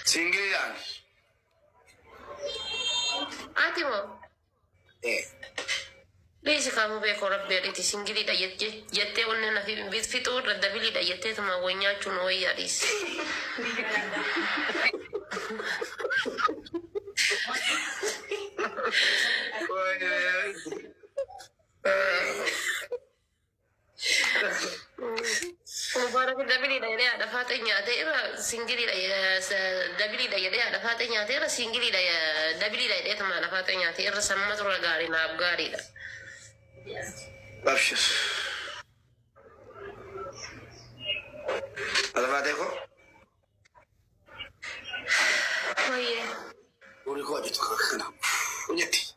Singilian. Atimo. Lisi kamu be korab be iti singili da yette wonne na fitu dabili da yette tama wonya chuno yaris. Mubarak dabili da yade ada fatanya ada era singili da dabili da yade ada fatanya ada era singili da dabili da yade tama ada fatanya ada era sama tura gari na abgari da. Babşır. Hadi ko. Oh yeah. Uri ko dito kana. Unyati.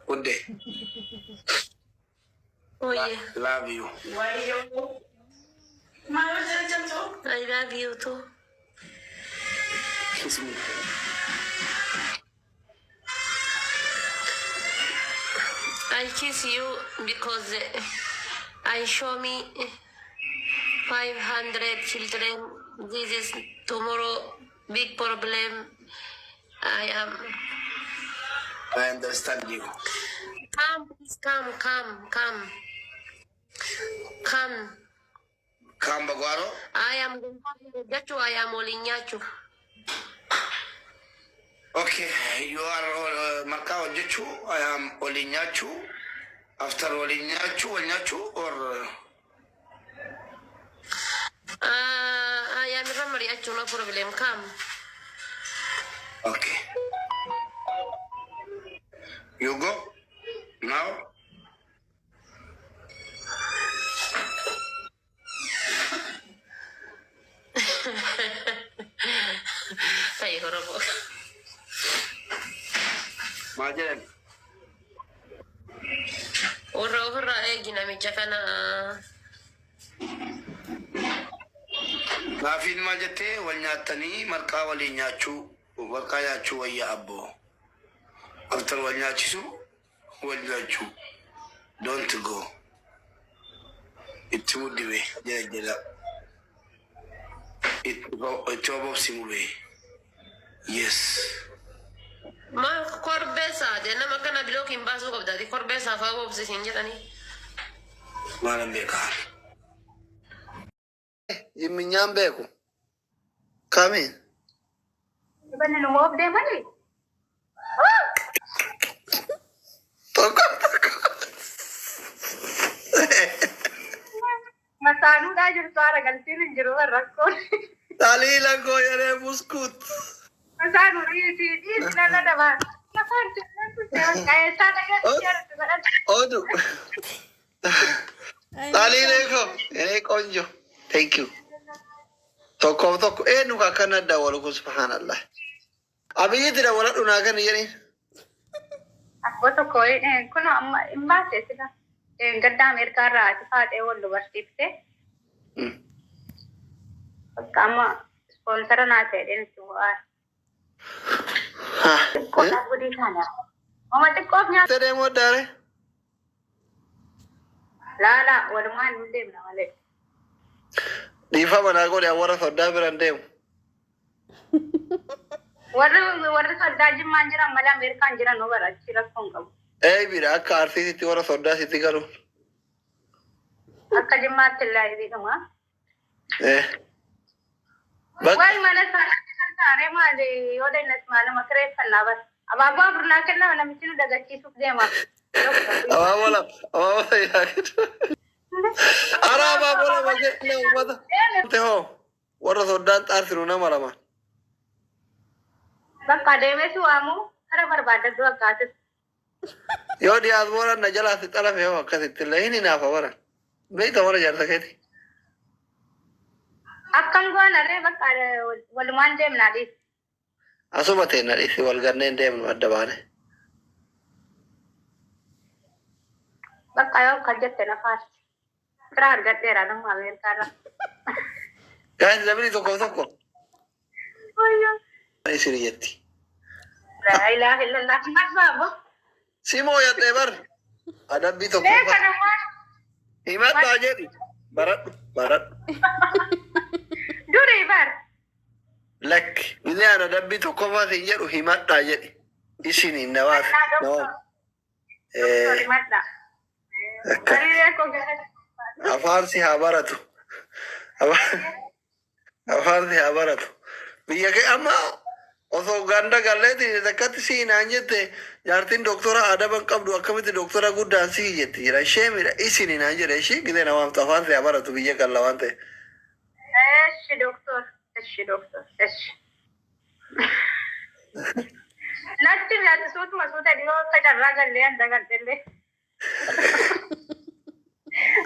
Unde. Oh yeah. Love you. I love you too. Kiss me. I kiss you because I show me 500 children. This is tomorrow big problem. I understand you. Come, please, come. Come Baguaro. I am Gachu. I am Olinyachu. Okay, you are Macau Jechu. I am Olinyachu. After Olinyachu, or I am Ramariachu. No problem. Come. okay. You go now. Hey, horrible. Majen. Ora gina mi chakana. Nafin majete wanyatani marka walinyachu warkayachu waya abbo. After wanyachisu wanyachu. Don't go. It would be jela. It's about simule. Yes. Ma korbesa de na makana blokin basu ko dadi korbesa fa wo se sinjani. Malam beka. Iminyambeko. Come in. Iban no mob de mali. Toko. Masanu da jur sara galti ni juru rakko. Tali lago yare muskut. Masanu di na da ba. Na fan kaya sa daga yar. Odu. Tali lego. Ene konjo. Thank you. Toko nuka Canada wala ko subhanallah. Abi yidira wala duna kan yari. Ako to ko kuno amma imbate sila. Gadda Amerika ra ta de wallo bartipte. Kama sponsor na te den tuar. Ko ta budi kana. Mama te ko nya. Tere mo dare. La wala man dem na wale. Di fa mana ko da wara so dabiran dem. Wara so daji manjira mala Amerika anjira no bara chira konga. Bira karsi siti wara soda siti karo. Akka jimma tilla idi kama. Bak. Wal mana sare ma de oda nas mana makre fallawar. Ababa burna kanna wana michilu daga chisu de ma. Awala ya. Ara babula baget le umada. Te ho. Wara soda tarsiru na marama. Bakka de me su amu hara barbada do akaat. Yo di azmora najala si taraf yo akasitti lahini na favara. Bei tawara jar saketi. Akkan go na re bakka walman dem na di. Asumate na isi walgarne dem wadda bane. Bakka yo kajette na fas. Krar gatte ra na maler kara. Guys, labini toko. Oyo. Isi riyetti. La ilaha illallah masbabo. Simo ya tebar. Ada bito ko. Le kana ma. Himat bajeri. Barat. Dure bar. lak ini ana dabbi tokko faati jedhu himadhaa jedhi isini nawaas Doktor himadha. Bareedee koo gara. afaansi haa baratu afaansi haa baratu biyya kee amma osoo ganda galleeti takkatti siinaan jette jaartiin doktora adaban qabdu akkamitti doktora guddaan sii jetti jira ishee midha isini naan jedhe ishii gidee namaamtu afaansi haa baratu biyya galla waan ta'e. Eshi doktor. Eshi. Natti suutuma suuta dhiyoo akka carraa gallee handa galtellee.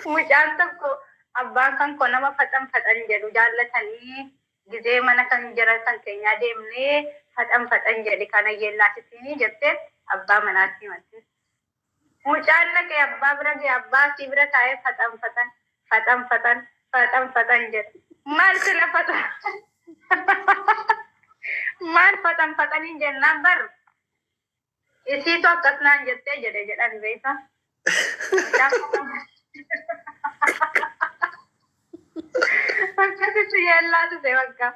Mucaan tokko abbaan kan koo nama faxan jedhu jaallatanii gizee mana kan jiratan keenyaa deemnee faxan jedhi kana yeellaasitini jettee abbaa manaatti himatte. Mucaan dhaqee abbaa bira ga'e abbaa si bira taa'ee faxan jedhe. Maal sila faxan? Maal faxaniin jennaan bar isiitu akkas naan jettee jedhan beekta. Akkasitti yeellaa tute bakka.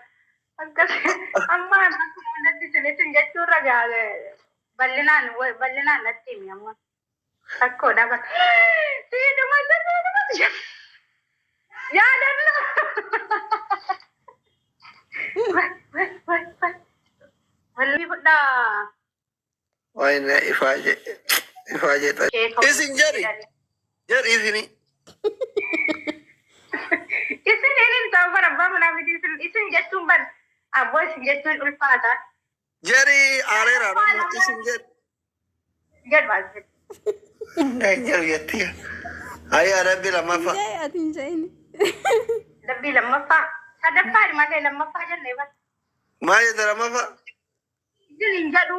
Amma akkuma natti sinisin jechuurra gaale bal'inaan natti himi amma. Takkoodha bakka. Siiduma yaadannoo. Walii fudhaa. Wayne ifaaje isin jedhi isini. Isin inin ta'u bara abbaa manaa miti isin jechuun bar abboo isin jechuun ulfaata. Jedhi aareeraadha isin jedhi. Jedhu baasifate. Jedhu jettiya. Ayyaa dabbi lammaffaa. Dabbii lammaffaa. Sadaffaa malee lammaffaa jennee bara. Maal jette lammaffaa? Isin hin jedhu.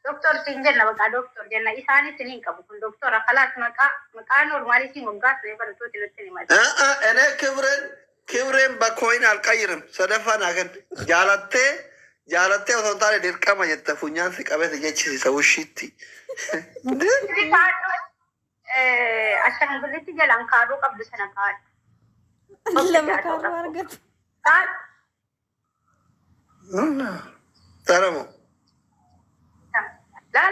Doktor sin jenna bakka doktor jenna isaanis hin qabu kun doktora kalaas maqaa normaalii siin waggaa ta'e barattooti nutti himate. Ene kibreen bakkooyin alqayyirim sadaffaa naagan jaalattee osoo hin taane dirqama jetta funyaan si qabete jechisiisa wushiitti. Ashangullitti jalaan kaaruu qabdu sana kaadha. Lama kaaruu argatu. Taramoo. La.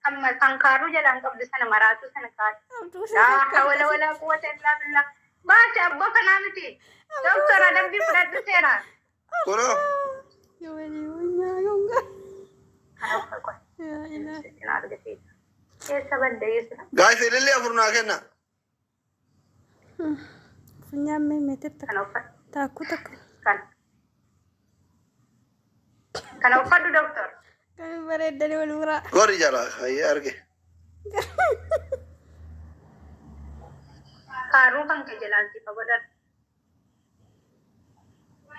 Amma kan kaaruu jalaan qabdu sana maraatu sana kaadha. Wala quwwata illaa billah. Baasi abbaa kanaa miti. Doktora dabbii fudhadhu seeraan. Kunoo. Gaasi lillee afurnaa kenna. Funyaan meemeetir takku takka. Kana uffadhu doktor. Kami bareeddanii wal biraa. Gori jala hayyee arge. Kaaruu kan kee jalaan sifa godhadhu.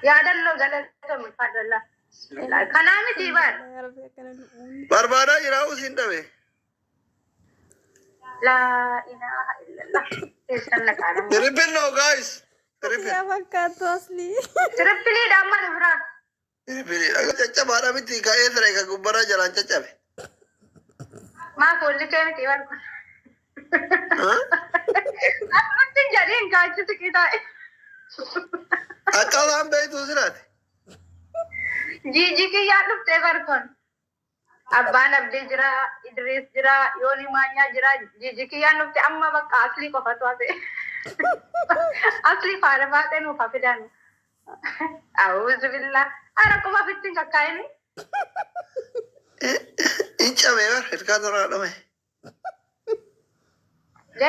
Yaadannoo galatoomi fadhalla. Kanaa miti bar. Barbaadaa jiraa usiin dhabe. La ilaha illallah. Eessan naqaadha. Trippil no guys. Trippil. Yaa fakkaattu asli. Trippiliidha amma nu biraa. Trippiliidha. Caccabaadha miti ka'ee ture ka gubbaraa jalaan caccabe. Maa foolli kee miti bar kun. Akkamitti jedhiin kaachisi qixaa'e. Akkasaan beektuu siraati. Jiji kiyyaa dhuftee bar kun. Abbaan Abdii jira, Idris jira, Yooni Maanyaa jira, Jiji kiyyaan dhufte amma bakka aslii qofatu hafe. Aslii faana baatee nuuf hafidan. Awuuzu billaa. Ara kuma fittiin kakkaa'ini. Hin cabee bar hirkaa toraa dhume.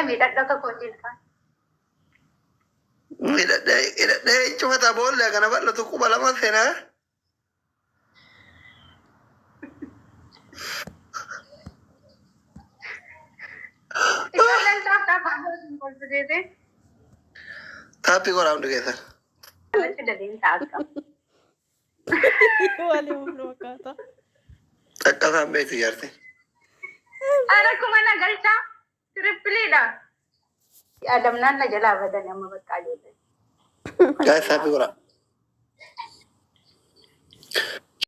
Miidhagdha kakootiin kan. Hidhadhee cufata boolla kana bal'atu quba lama seenaa. Ijoolleen taaftaa faana kolfiteete. Taappii koraa hundi keessan. Alatti daliin taa'akka. Waliin fakkaata. Akkasaan beektu jaarti. Ara kuma na galchaa. Trippiliidha. Adamnaan na jalaa badan amma bakka ijoollee. Gaa'e taappii koraa.